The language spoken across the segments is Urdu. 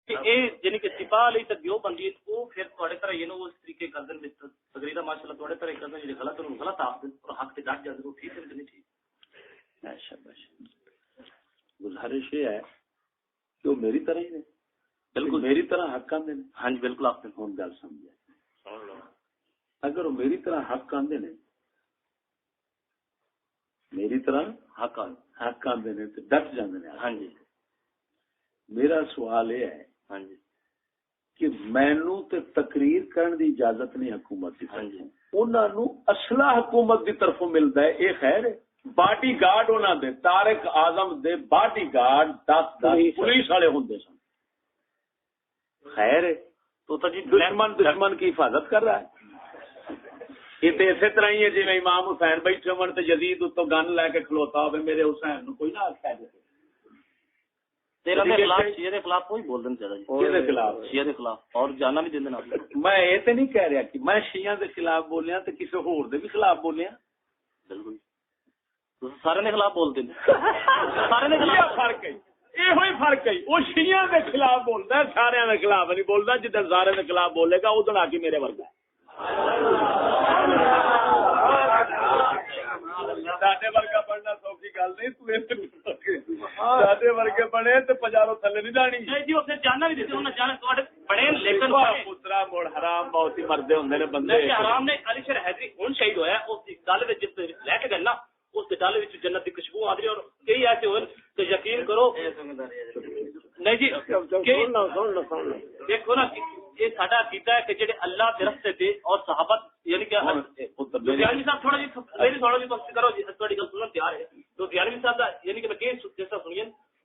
یعنی کہ سپاہ لی تک جو بندی وہ پھر تھوڑے طرح یہ اس طریقے کر دیں تقریرا ماشاءاللہ تھوڑے طرح کر دیں غلط اور غلط آپ اور حق سے ڈٹ جاتے وہ ٹھیک ہے نہیں ٹھیک. گزارش یہ ہے کہ وہ میری طرح ہی نے بالکل میری طرح حق آندے نے. ہاں جی بالکل آپ نے ہوں گل سمجھا. اگر وہ میری طرح حق آندے نے میری طرح حق آندے نے تو ڈٹ جاندے نے. ہاں جی میرا سوال یہ ہے ہاں جی کہ مینوں تے تقریر کرن دی اجازت نہیں حکومت دی. ہاں جی انہاں نو اسلحہ حکومت دی طرفوں ملدا ہے. اے خیر ہے باڈی گارڈ انہاں دے طارق اعظم دے باڈی گارڈ 10 پولیس والے ہوندے سن. خیر ہے تو جی دشمن کی حفاظت کر رہا ہے. یہ تو اسی طرح ہی ہے جی امام حسین بیٹھے من تے یزید اتوں گن لے کے کھلوتا ہو میرے حسین نو کوئی نہ آکھے تیرا دے خلاف شیعہ دے خلاف کوئی بول دین چاہیے جی دے خلاف شیعہ دے خلاف اور جانا بھی دیندے نا. میں یہ تے نہیں کہہ رہا کہ میں شیعہ دے خلاف بولیا تے کسی ہور دے بھی خلاف بولیا. بالکل سارے نے خلاف بولتے ہیں سارے نے خلاف فرق ہے یہ فرق ہے. وہ شیعہ دے خلاف بولتا ہے سارے دے خلاف نہیں بولتا. جدھر سارے دے خلاف بولے گا ادھر آ کے میرے ورگا ساڈے ورگا پڑھنا سوکھی گل نہیں. ساڈے ورگے پڑھے تو پجاروں تھلے نہیں جانی جی اسے جاننا نہیں دیتے انہیں جانا تھوڑے پڑھے لیکن پترا مڑ حرام بہت ہی مردے ہوندے نے بندے. حرام نے علی شیر حیدری ہن شہید ہویا اس گل وچ جس لے کے گنا اس ڈالے وچ جنت دی خوشبو آ رہی اور کئی ایسے ہوئے تو یقین کرو نہیں جی دیکھو نا یہ ساڈا عقیدہ ہے کہ جڑے اللہ کے راستے تے اور صحابت یعنی کہ دیالوی صاحب تھوڑا جی میری تھوڑا جی وقت کرو تھوڑی گل سنن تیار ہے. تو دیالوی صاحب یعنی کہ میں جیسا سنیے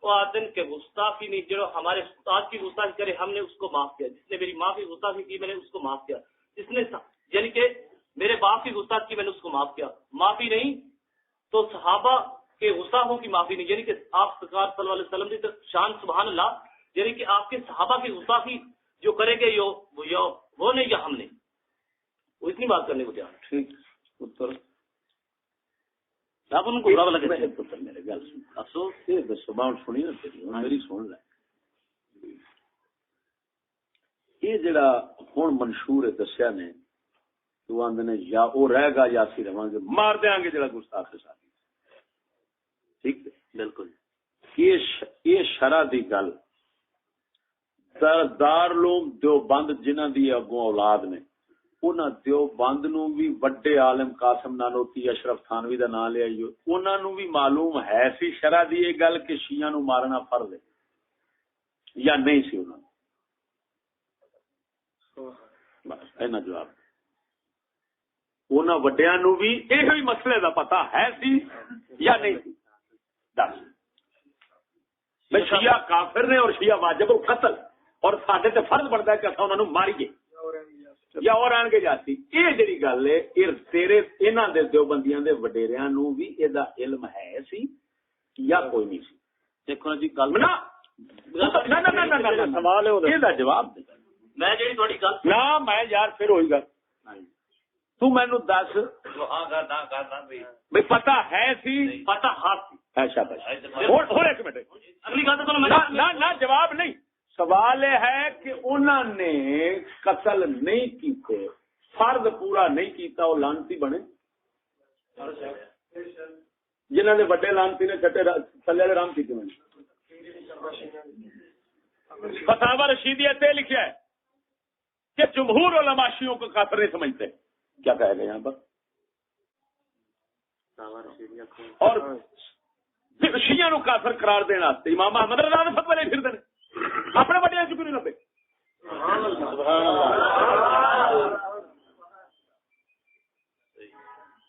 وہ آتے ہیں کہ گستاخی نہیں جو ہمارے استاد کی گستاخی کرے ہم نے اس کو معاف کیا. جس نے میری ماں کی گستاخی کی میں نے اس کو معاف کیا. جس نے یعنی کہ میرے باپ کی گستاخی کی میں نے اس کو معاف کیا. معافی نہیں تو صحابہ کے گستاخوں کی معافی نہیں. یعنی کہ آپ سرکار صلی اللہ علیہ وسلم کی شان سبحان اللہ یعنی کہ آپ کے صحابہ کی گستاخی جو کریں گے وہ نہیں یا ہم نے وہ اتنی بات کرنے کو تیار. ٹھیک پتر آپ ان کو برا لگے پتر میرے گل سن افسوس یہ دسو بات سنی نا تیری میری سن لے. یہ جڑا ہن منشور ہے دسیا نے تو آندے نے یا وہ رہ گا یا اسی رہاں گے مار دیاں گے جڑا گستاخ ہے ساری. ٹھیک ہے بالکل یہ شرع دی گل دارالعلوم دیوبند جنہاں دی اگوں اولاد نے انہاں دیوبند نو بھی بڑے عالم قاسم نانوتی اشرف تھانوی دا نام لیا انہاں نو بھی معلوم ہے سی شرع دی یہ گل کہ شیعہ نو مارنا فرض ہے یا نہیں سی. انہاں بس اینا جواب انہاں وڈیاں نو بھی یہ مسئلے دا پتہ ہے سی یا نہیں سی. دس شیعہ کافر نے اور شیعہ واجب القتل اور ساڈے تے فرض بنتا ہے کہ اصا انہوں ماریے یا اور آن کے جاتی. یہ جڑی گل ہے یہ تیرے انہاں دے دیوبندیاں دے وڈیریاں نو بھی اے دا علم ہے سی یا کوئی نہیں سی. دیکھو جی گل سوال ہے یہ دا جواب دے. میں جڑی تھوڑی گل نہ میں یار پھر ہوئی گل تو مینوں دس بھئی پتہ ہے سی پتہ ہاتھ اچھا بس اور ایک منٹ اگلی گل تو نہ جواب نہیں. سوال یہ ہے کہ انہوں نے قتل نہیں کیتے فرض پورا نہیں کیتا وہ لانتی بنے جنہوں نے بڑے لانتی نے چھٹے تھلے رام کیتے ہیں. فتاوی رشیدیہ تے لکھا ہے کہ جمہور علماء شیعوں کو کافر نہیں سمجھتے. کیا کہے گا یہاں پر اور شیعہ نو کافر قرار دینا امام احمد رضا نے فتوی لے پھر اپنے بڑے چکے نہیں لبے.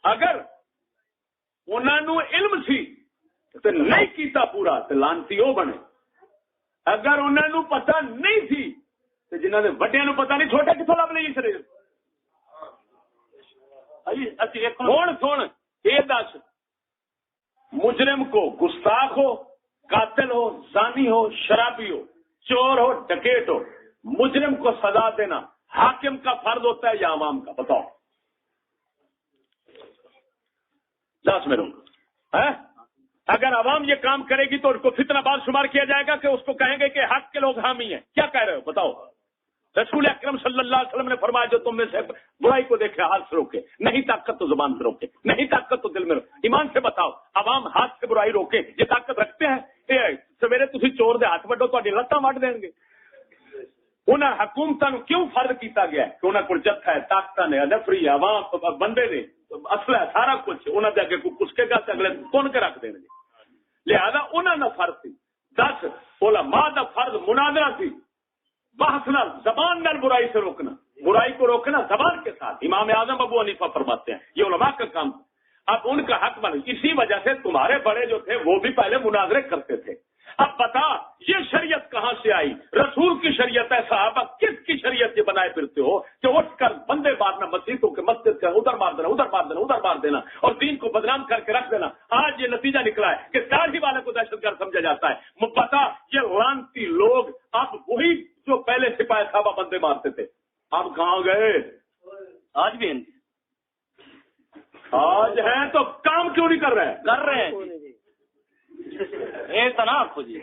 اگر انہوں علم سی تو نہیں کیتا پورا تو لانتی وہ بنے. اگر انہوں پتہ نہیں سی تو جنہوں نے وڈیا نو پتہ نہیں چھوٹے کتوں لب لے سر. ہوں سن یہ دس مجرم کو گستاخ ہو قاتل ہو زانی ہو شرابی ہو چور ہو ڈکیٹ ہو مجرم کو سزا دینا حاکم کا فرض ہوتا ہے یا عوام کا؟ بتاؤ. 10 منٹ اگر عوام یہ کام کرے گی تو ان کو فتنہ باز شمار کیا جائے گا کہ اس کو کہیں گے کہ حق کے لوگ حامی ہیں. کیا کہہ رہے ہو بتاؤ؟ رسول اکرم صلی اللہ علیہ وسلم نے فرمایا جو تم میں سے برائی کو دیکھے ہاتھ سے روکے, نہیں طاقت تو زبان سے روکے, نہیں طاقت تو دل میں روکے. ایمان سے بتاؤ عوام ہاتھ سے برائی روکے یہ طاقت رکھتے ہیں؟ سویرے تھی چور دے ہاتھ وڈو تو لتاں وڈ دیں گے. انہیں حکومتوں کو کیوں فرض کیتا گیا ہے کہ انہوں کو جتھا ہے, طاقت نے, نفری عوام بندے نے, اصلا ہے سارا کچھ انہوں نے اگے کچھ کے گا اگلے تن کے رکھ دیں گے. لہذا انہوں نے فرض سی 10 علماء دا فرض مناظرہ سی, بحث نہ زبان نال برائی سے روکنا, برائی کو روکنا زبان کے ساتھ. امام اعظم ابو حنیفہ فرماتے ہیں یہ علماء کا کام. اب ان کا حق بن, اسی وجہ سے تمہارے بڑے جو تھے وہ بھی پہلے مناظرے کرتے تھے. اب بتا یہ شریعت کہاں سے آئی؟ رسول کی شریعت ہے. صحابہ کس کی شریعت یہ بنائے پھرتے ہو کہ اٹھ کر بندے مارنا مسجدوں کے, مسجد کا ادھر مار دینا, ادھر مار دینا, ادھر مار دینا اور دین کو بدنام کر کے رکھ دینا. آج یہ نتیجہ نکلا ہے کہ داڑھی والے کو دہشت گرد سمجھا جاتا ہے. پتا یہ لانتی لوگ اب وہی جو پہلے سپاہی صحابہ بندے مارتے تھے اب کہاں گئے؟ آج بھی ہیں, آج ہیں تو کام کیوں نہیں کر رہے ہیں؟ کر رہے ہیں ایسا نا آپ کو جی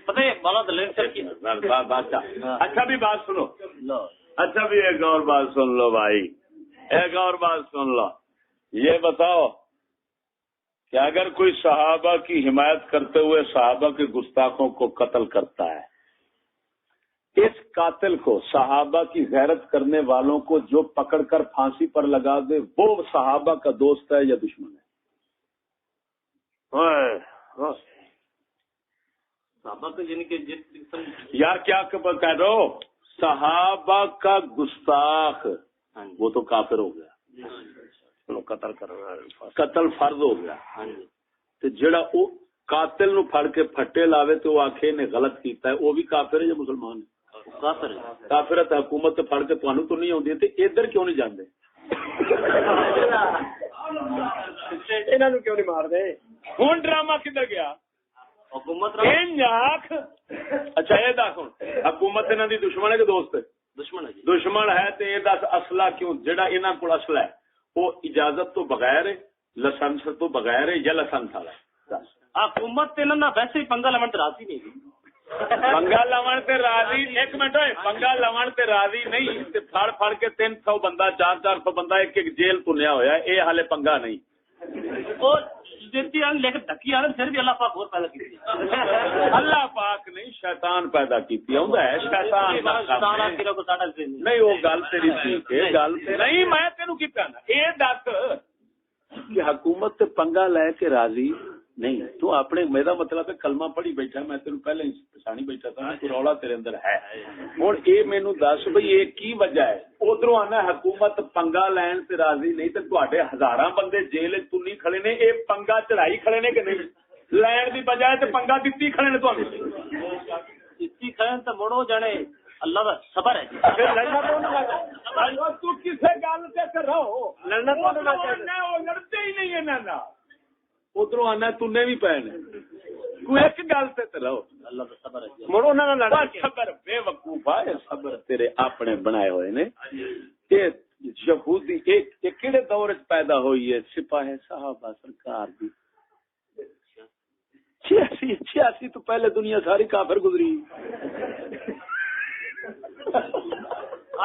پتہ ہے مولانا دلیر سر کی اچھا بھی بات سنو, اچھا بھی ایک اور بات سن لو بھائی, ایک اور بات سن لو. یہ بتاؤ کہ اگر کوئی صحابہ کی حمایت کرتے ہوئے صحابہ کے گستاخوں کو قتل کرتا ہے, اس قاتل کو صحابہ کی غیرت کرنے والوں کو جو پکڑ کر پھانسی پر لگا دے وہ صحابہ کا دوست ہے یا دشمن ہے؟ صحابہ کا یعنی کہ یار کیا کہہ رہے ہو؟ صحابہ کا گستاخ وہ تو کافر ہو گیا, قتل کر قتل فرض ہو گیا. تو جڑا وہ قاتل نو پھڑ کے پھٹے لاوے تو وہ آخے نے غلط کیتا ہے وہ بھی کافر ہے یا مسلمان ہے؟ کافر ہے. تو حکومت پھڑ کے تمہیں تو نہیں آتی تو ادھر کیوں نہیں جاندے؟ انہوں کیوں نہیں مار دے؟ ہوں ڈرامہ کدھر گیا؟ حکومت اچھا یہ دس ہوں حکومت انہوں دی دشمن ہے کہ دوست ہے؟ دشمن ہے. دشمن ہے تو یہ دس اصلہ کیوں جہاں انہوں کو اصلہ ہے وہ اجازت تو بغیر ہے, لائسنس تو بغیر ہے یا لائسنس والا ہے؟ حکومت ویسے ہی پنگا لمن راضی نہیں. پنگا لون تے راضی, ایک منٹ ہوئے, پنگا لون تے راضی نہیں تے پھڑ پھڑ کے 300 بندہ 400 بندہ ایک ایک جیل تنیا ہوا ہے, یہ حالے پنگا نہیں. لیکن ڈکی آ پھر بھی اللہ پاک اور پیدا کی, اللہ پاک نہیں شیطان پیدا کی شیطان نہیں. وہ گل تیری ٹھیک ہے, گل نہیں میں تینوں کی کہنا یہ دس کہ حکومت تے پنگا لے کے راضی نہیں. تو اپنے میرا مطلب ہے کلمہ پڑھی بیٹھا, میں تینوں پہلے پچھانی بیٹھا تھا کوئی رولا تیرے اندر ہے. ہوں یہ مینوں دس بھائی یہ کی وجہ ہے؟ ادھروں آنا حکومت پنگا لین سے راضی نہیں تو تے ہزاراں بندے جیل تنی کھڑے نے, یہ پنگا چڑھائی کھڑے نے کہ نہیں؟ لین دی بجائے تے پنگا دتی کھڑے نے, دتی کھڑے تو مڑو جانے اللہ کا صبر ہے. تو کسے گل سے رہو لڑتے ہی نہیں انہاں, ادھروں آنا تنے بھی پے نے, کوئی ایک گل سے رہو. اللہ کا صبر ہے مڑو انہاں نال لڑ صبر بے وقوفا صبر تیرے اپنے بنائے ہوئے نے. یہ یہودی ایک کیڑے دور وچ پیدا ہوئی ہے؟ سپاہی صحابہ سرکار دی 86 تو پہلے دنیا ساری کافر گزری.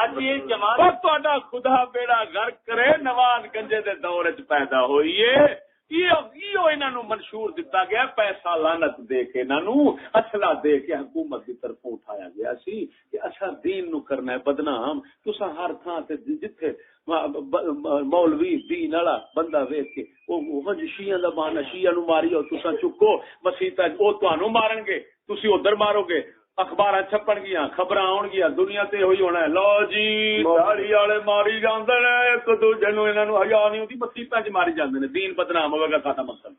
آج یہ جماعت تہاڈا خدا بیڑا غرق کرے نواز گنجے دے دور وچ پیدا ہوئی ہے. انہوں منشور دتا گیا, پیسہ لانت دے کے انہوں اسلحہ دے کے حکومت کی طرف اٹھایا گیا سی کہ اچھا دین نو کرنا ہے بدنام. تساں ہر تھان تے جتھے مولوی دین والا بندہ ویکھ کے وہ شیعہ دا بہانہ شیعہ نو ماریو, تساں چکو مسیتاں او تانوں مارن گے, تسی ادھر مارو گے, اخبار چھپن گیا, خبر آن گیا, دنیا تے ہوئی ہونا ہے. لو جی داڑھی والے ماری جاندے نے ایک دوجے نو, انہاں نو حیا نہیں ہوندی, مسیتاں وچ ماری جاندے نے. دین بدنام ہوے گا ساڈا مقصد.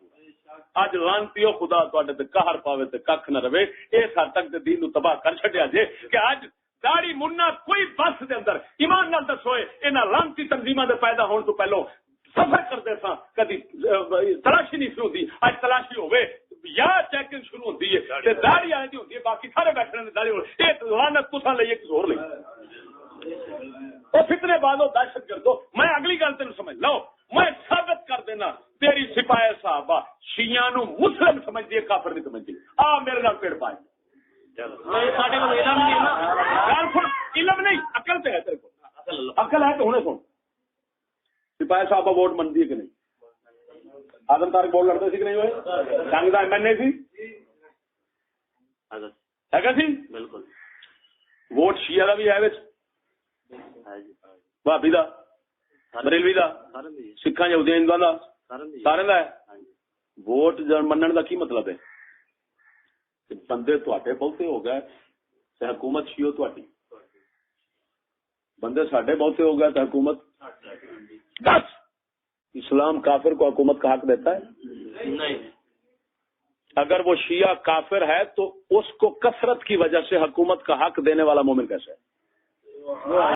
اج لانتیو خدا تواڈے تے قہر پاوے تے ککھ نہ رہے. اس حد تک تے دین نو تباہ کر چھڈیا جے کہ اج داڑھی مننا کوئی بس دے اندر ایمان نال دسو انہاں لانتی تنظیماں دے پیدا ہون تو پہلو سفر کردے ساں, کدی تلاشی نہیں سی ہوندی. اج تلاشی ہوے یا چیکنگ شروع ہوتی ہے داڑھی آئی ہوتی ہے, باقی سارے بیٹھے داڑھی. یہ لعنت تساں لئی ایک زور لئی وہ فتنے بازو دہشت گردو میں اگلی گل تین سمجھ لو میں ثابت کر دینا تیری سپاہی صحابہ شیعہ نو مسلم سمجھتی ہے کافر نہیں سمجھتی آ میرے نال پیڑ پائے علم نہیں عقل تو ہے تیرے کو عقل ہے تو ہنے سن سپاہی صحابہ ووٹ منتی ہے کہ نہیں آدم تارک ووٹ لڑتے سی کہ نہیں ہوئے جنگ کا MNA سی ہے کہ سی بالکل ووٹ شیعہ کا بھی ہے بھابی کا بریلوی کا سکھاں یہودیاں ہندوؤں کا سارے کا ہے ووٹ منن کا کی مطلب ہے بندے تواڈے بہتے ہو گئے تے حکومت شیو تواڈی بندے ساڈے بہتے ہو گئے تے حکومت بس اسلام کافر کو حکومت کا حق دیتا ہے نہیں اگر وہ شیعہ کافر ہے تو اس کو کثرت کی وجہ سے حکومت کا حق دینے والا مومن کیسے ہے